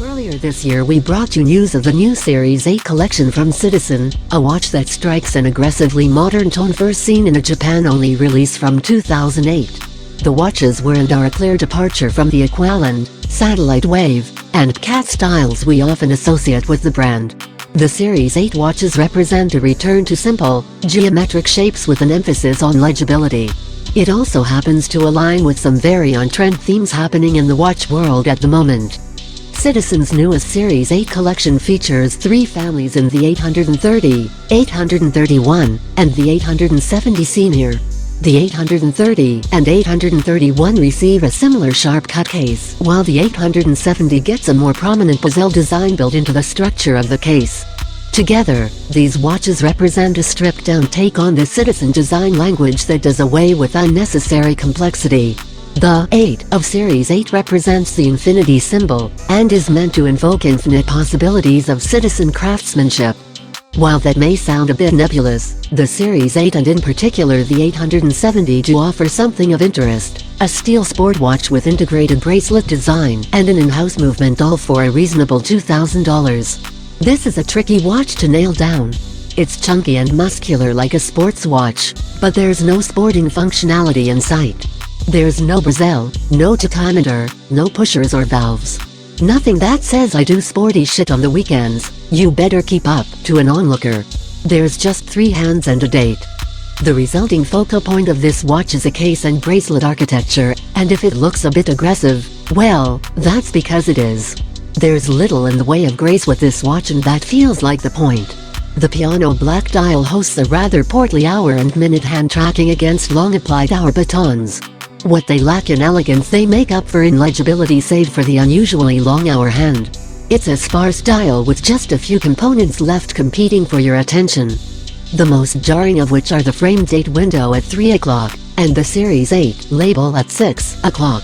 Earlier this year we brought you news of the new Series 8 collection from Citizen, a watch that strikes an aggressively modern tone first seen in a Japan-only release from 2008. The watches were and are a clear departure from the Aqualand, Satellite Wave, and PCAT styles we often associate with the brand. The Series 8 watches represent a return to simple, geometric shapes with an emphasis on legibility. It also happens to align with some very on-trend themes happening in the watch world at the moment. Citizen's newest Series 8 collection features three families in the 830, 831, and the 870 Senior. The 830 and 831 receive a similar sharp-cut case, while the 870 gets a more prominent bezel design built into the structure of the case. Together, these watches represent a stripped-down take on the Citizen design language that does away with unnecessary complexity. The 8 of Series 8 represents the infinity symbol, and is meant to invoke infinite possibilities of Citizen craftsmanship. While that may sound a bit nebulous, the Series 8 and in particular the 870 do offer something of interest: a steel sport watch with integrated bracelet design and an in-house movement, all for a reasonable $2,000. This is a tricky watch to nail down. It's chunky and muscular like a sports watch, but there's no sporting functionality in sight. There's no bezel, no tachometer, no pushers or valves. Nothing that says I do sporty shit on the weekends, you better keep up, to an onlooker. There's just 3 hands and a date. The resulting focal point of this watch is a case and bracelet architecture, and if it looks a bit aggressive, well, that's because it is. There's little in the way of grace with this watch, and that feels like the point. The piano black dial hosts a rather portly hour and minute hand tracking against long applied hour batons. What they lack in elegance they make up for in legibility, save for the unusually long hour hand. It's a sparse dial with just a few components left competing for your attention. The most jarring of which are the frame date window at 3 o'clock, and the Series 8 label at 6 o'clock.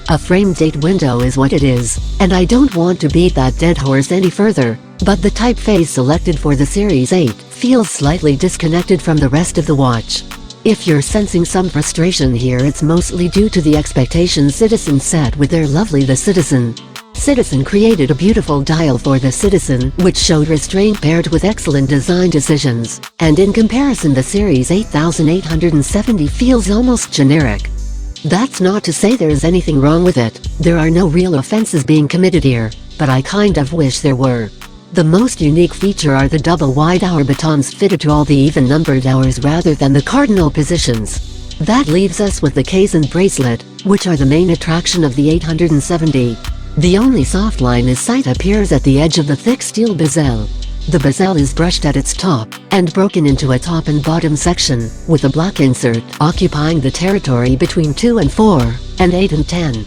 A frame date window is what it is, and I don't want to beat that dead horse any further, but the typeface selected for the Series 8 feels slightly disconnected from the rest of the watch. If you're sensing some frustration here, it's mostly due to the expectations Citizen set with their lovely The Citizen. Citizen created a beautiful dial for the Citizen, which showed restraint paired with excellent design decisions, and in comparison the Series 8870 feels almost generic. That's not to say there's anything wrong with it, there are no real offenses being committed here, but I kind of wish there were. The most unique feature are the double wide hour batons fitted to all the even-numbered hours rather than the cardinal positions. That leaves us with the case and bracelet, which are the main attraction of the 870. The only soft line is sight appears at the edge of the thick steel bezel. The bezel is brushed at its top, and broken into a top and bottom section, with a black insert occupying the territory between 2 and 4, and 8 and 10.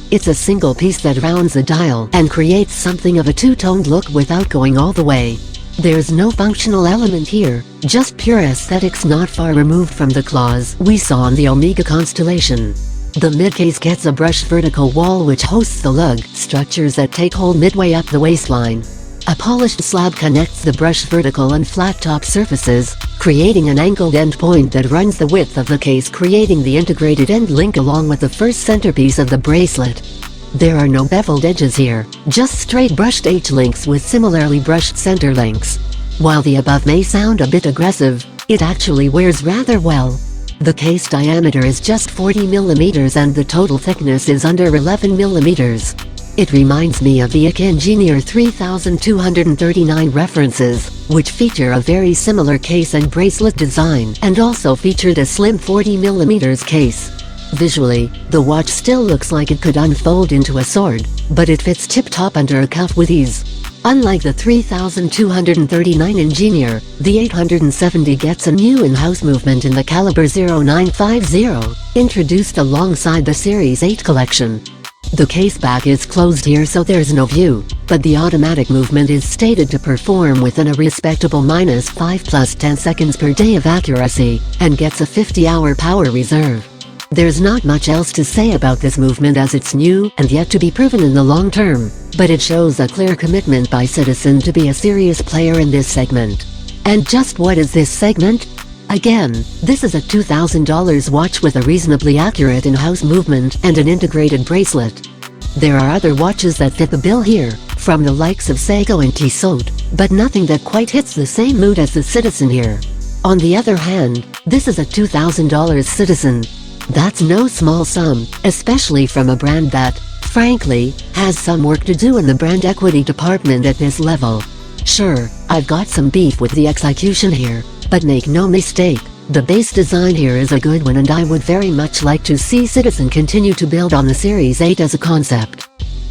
It's a single piece that rounds the dial and creates something of a two-toned look without going all the way. There's no functional element here, just pure aesthetics not far removed from the claws we saw on the Omega constellation. The mid-case gets a brushed vertical wall which hosts the lug structures that take hold midway up the waistline. A polished slab connects the brushed vertical and flat top surfaces, creating an angled end point that runs the width of the case, creating the integrated end link along with the first centerpiece of the bracelet. There are no beveled edges here, just straight brushed H-links with similarly brushed center links. While the above may sound a bit aggressive, it actually wears rather well. The case diameter is just 40 mm and the total thickness is under 11 mm. It reminds me of the Engineer 3239 references, which feature a very similar case and bracelet design and also featured a slim 40 mm case. Visually, the watch still looks like it could unfold into a sword, but it fits tip-top under a cuff with ease. Unlike the 3239 Engineer, the 870 gets a new in-house movement in the caliber 0950, introduced alongside the Series 8 collection. The case back is closed here so there's no view, but the automatic movement is stated to perform within a respectable -5 + 10 seconds per day of accuracy, and gets a 50-hour power reserve. There's not much else to say about this movement as it's new and yet to be proven in the long term, but it shows a clear commitment by Citizen to be a serious player in this segment. And just what is this segment? Again, this is a $2,000 watch with a reasonably accurate in-house movement and an integrated bracelet. There are other watches that fit the bill here, from the likes of Sago and Tissot, but nothing that quite hits the same mood as the Citizen here. On the other hand, this is a $2,000 Citizen. That's no small sum, especially from a brand that, frankly, has some work to do in the brand equity department at this level. Sure, I've got some beef with the execution here, but make no mistake, the base design here is a good one, and I would very much like to see Citizen continue to build on the Series 8 as a concept.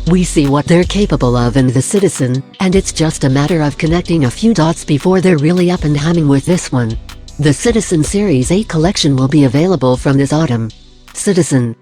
We see what they're capable of in the Citizen, and it's just a matter of connecting a few dots before they're really up and humming with this one. The Citizen Series 8 collection will be available from this autumn. Citizen.